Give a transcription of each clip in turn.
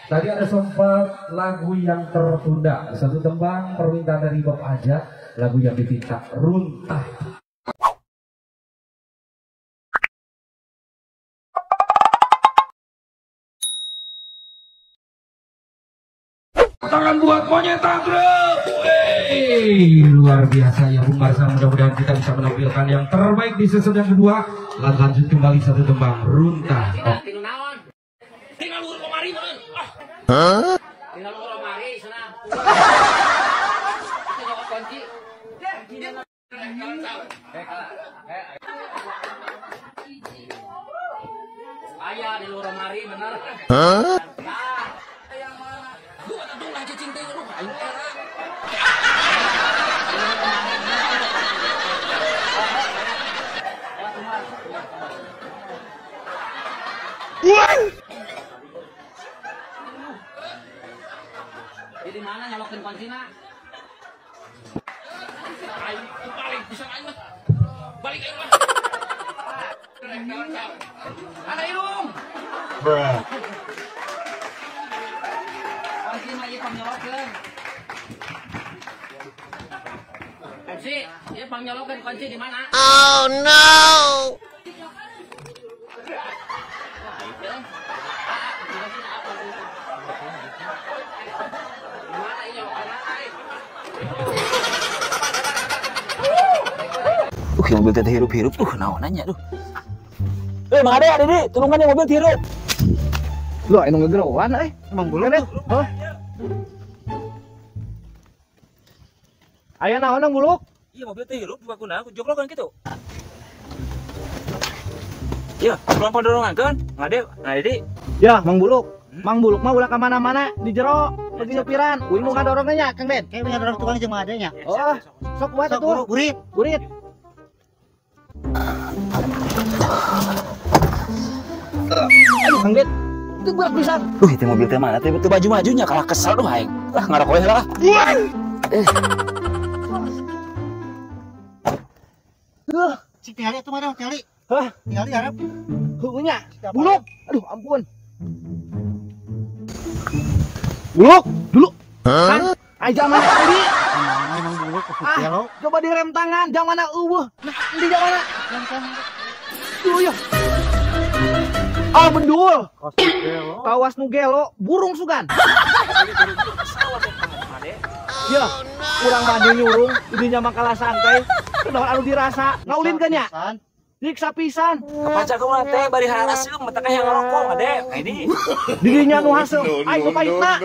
Tadi ada sempat lagu yang tertunda. Satu tembang permintaan dari Bapak Aja, lagu yang diminta Runtah. Tangan buat monyet tangkrep. Luar biasa ya Bung Marsa, mudah-mudahan kita bisa menampilkan yang terbaik di season yang kedua. Lanjut kembali satu tembang Runtah. Tinggal urut kemari meureun. Tinggal urut kemari cenah. Kita jawab kunci. Aya di luar kemari bener. Yang mana? Duh atuh lah cicing teh lu aing era. Di mana nyalokeun kuncina? Aing balik bisa aing mah. Balik aing mah. Ada irung. Kunci mah ieu pangnyolokeun. MC, ieu pangnyolokeun kunci di mana? Oh no. Mobil teh hirup-hirup naon nanya Mang Ade, Dede, tulungan yang mobil hirup. Lu anu ngegerowan emang buluk deh. Hah? Aya naon nang buluk? Iya, mobil teh hirup dibakuna ku joglokan kitu. Iya, pulang pandorongan kan? Mang Ade, Dede. Ya, Mang Buluk. Mang Buluk mah ulah ka mana-mana di jero pergi nyepiran. Uing nu ngadorongna nya, Kang Den. Kayak punya dorong tukang jeung Mang Ade nya. Oh, sok buat atuh. Burit. Burit. Aduh, Kang Den. Itu berat pisan. Itu mobil teh mana teh teu maju-majunya kalah kesel aing. Ngarok we lah. Si Tiali itu mana Tiali? Hah? Tiali harap. Heunya. Buluk. Aduh, ampun. Buluk, dulu. Hah? Aja mana tadi? Emang buluk ke Tialo. Coba direm tangan, jangan mana Nah, di jangan mana? Tuh ya. Ah, bendul. Tawas nu gelo, burung sugan. Ya, kurang mandi nyurung, idinya makalah santai. Kenaon anu dirasa, ngaulin kan ya? Diksa pisan. Kapaca kau teh bari haraseum mata ka yang ngarokok Ade. Ini. Dirinya nu hasil, aing nu payutna.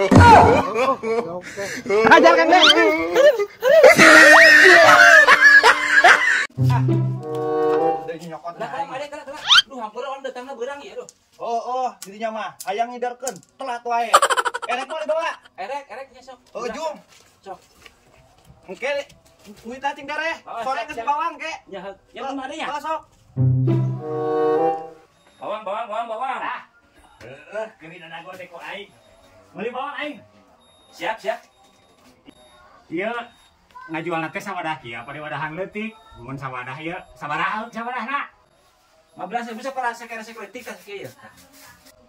Hajar Kang Den. Duh, hampura on datangna beurang ieu, Oh, dirinya mah hayang ngidarkeun, telat wae. Erek mah dibawa. Erek nya sok. Oh, Jung. Sok. Engke duit cing dareh. Sore geus bawang ke. Ya mana nya? Sok. Bawang. Gini dana gua teh ku aing. Meuli bawang aing. Siap. Ieu ngajualna teh sawadah kieu pada wadahan leutik. Mun sawadah ieu sawadahna. 15.000 saparah sekere sekretik ka kieu.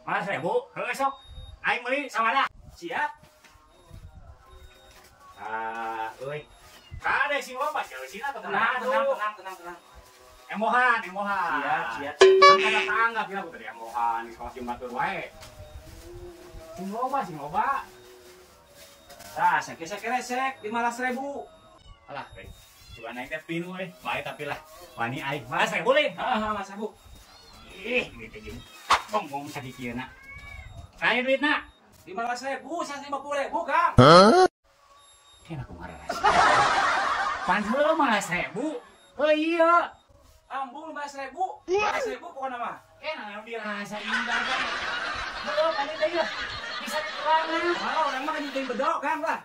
15.000. Heuh sok. Aing meuli sawadah. Siap. Euy. Kade sing loba jeusina Tenang. Emohan. Siap. Angkat tanggap ya tadi emohan, sok jumbatur wae. Sing loba. Tah, sekere 15.000. Alah, coba naik teh pinu we. Bae tapi lah. Wani aing 15.000 leh. Heeh, Mas Abu. Duit jeung bong sadikieuna. Aya duitna? 15.000, 150.000, Kang. Kena kumaha rasa. Pan heula 15.000. Oh iya. Ambung 15.000. 15.000 pokona mah. Kena anu dirasa indah kan. Heuh, kan teh ieu. Bisa ditulangan. Malah orang mah nyeting bedok, Kang lah.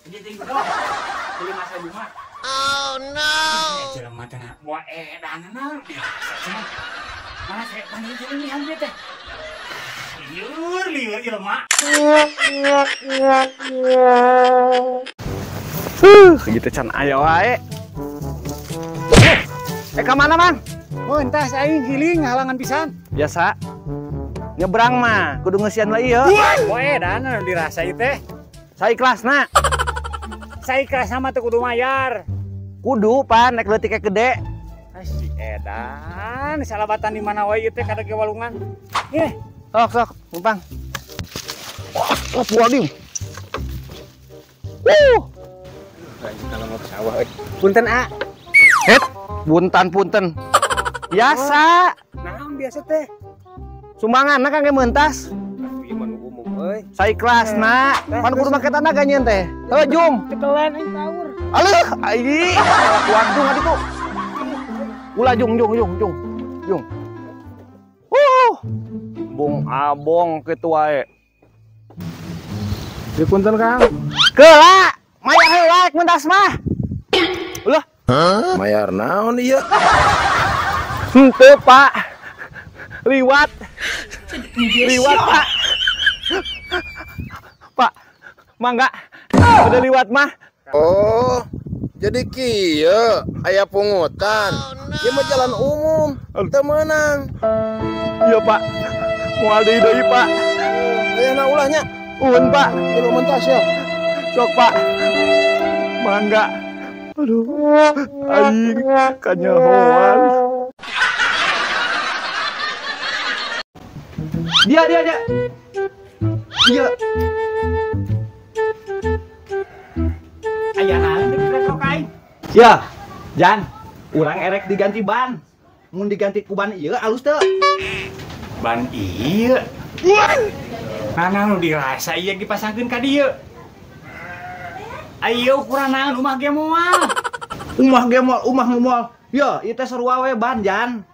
Nyeting bedok. 15.000 mah. Oh no. Jelema teh buat edanana biasa. Mana saya panggil ini ambil teh. Liur jelema. Gitu can aya wae. Ka mana, Mang? Oh, entah saya giling halangan pisan. Biasa. Nyebrang mah kudu ngesian lah ieu. Poe dan anu dirasa ieu teh. Saikhlasna. Saikhlas sama teu kudu mayar. Kudu pan naik leutik gede. Si edan salabatan di mana wae ieu teh kada ge walungan. Ih, Sok, numpang. Oh, waduh. kalau mau ke sawah euy. Punten A. Het, punten. Biasa. Naon biasa teh? Sumbangan kang ge meuntas. Ieu mah umum euy. Saikhlasna. Pan kudu make tanaga nyeun teh. Heuh, jum. Tekelan aing tawur. Aleuh, ai. Waduh ngadi tuh. Ulah jung. Bung abong kitu wae. Di punten Kang. Keula, mayar heula mentas mah. Ulah. Mayar naon ieu? Henteu, Pak. Liwat, Pak. Pak, mangga. Udah liwat mah. Oh, jadi kieu aya pungutan. Ieu mah jalan umum, teu meunang. Iya, Pak. Moal deui, Pak. Ayeuna ulahnya. Ulun, Pak. Kudu mentas ya. Sok, Pak. Mangga. Aduh, aing kanyahoan. Dia. Iya. Aya naon teh kok aing? Ya, Jan. Urang erek diganti ban. Mun diganti ku ban ieu alus teu. Ban ieu. Mana nu dirasa ieu dipasangkeun ka dieu? Ayo ukuran naon umah ge moal. Umah moal. Ya, ieu teh sarua we ban, Jan.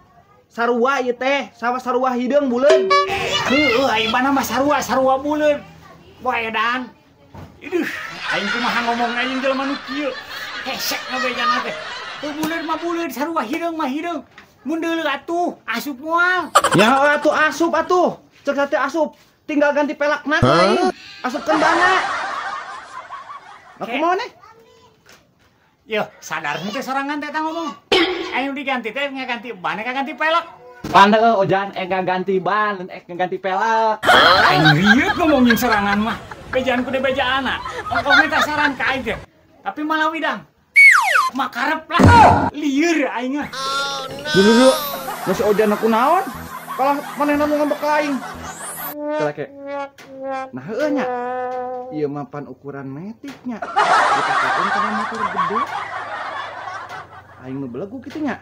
Sarua ieu teh, sama sarua hideung buleun. Heueuh, aing mah mah sarua buleun. Poe edan. Iduh, aing kumaha ngomong aing jelema nu kieu. Hesek ngabejana teh. Teu buleun mah buleun, sarua hideung mah hideung. Mun deuleu atuh, asup moal. Ya atuh asup atuh. Cek teh asup. Tinggal ganti pelakna ku aing. Asupkeun bana. Aku mau nih. Yo, sadar teh sorangan teh ngomong. Aing diganti teh ngaganti ban ngaganti pelek. Pandeu Ojan ganti ban, ganti pelak. Aing rieu ngomongin serangan mah. Bejaan ku bejaan anak. Engkau minta saran ka aing teh. Tapi malah widang. Makarep lah. Lieur aing mah. Dulu. Masih Ojan aku naon? Kalau manehna nu ngambek ka aing. Kelake. Nah heueuh nya. Ieu mapan ukuran metiknya. Dipakakeun kana motor gede. Aing nu belegu kitu nya.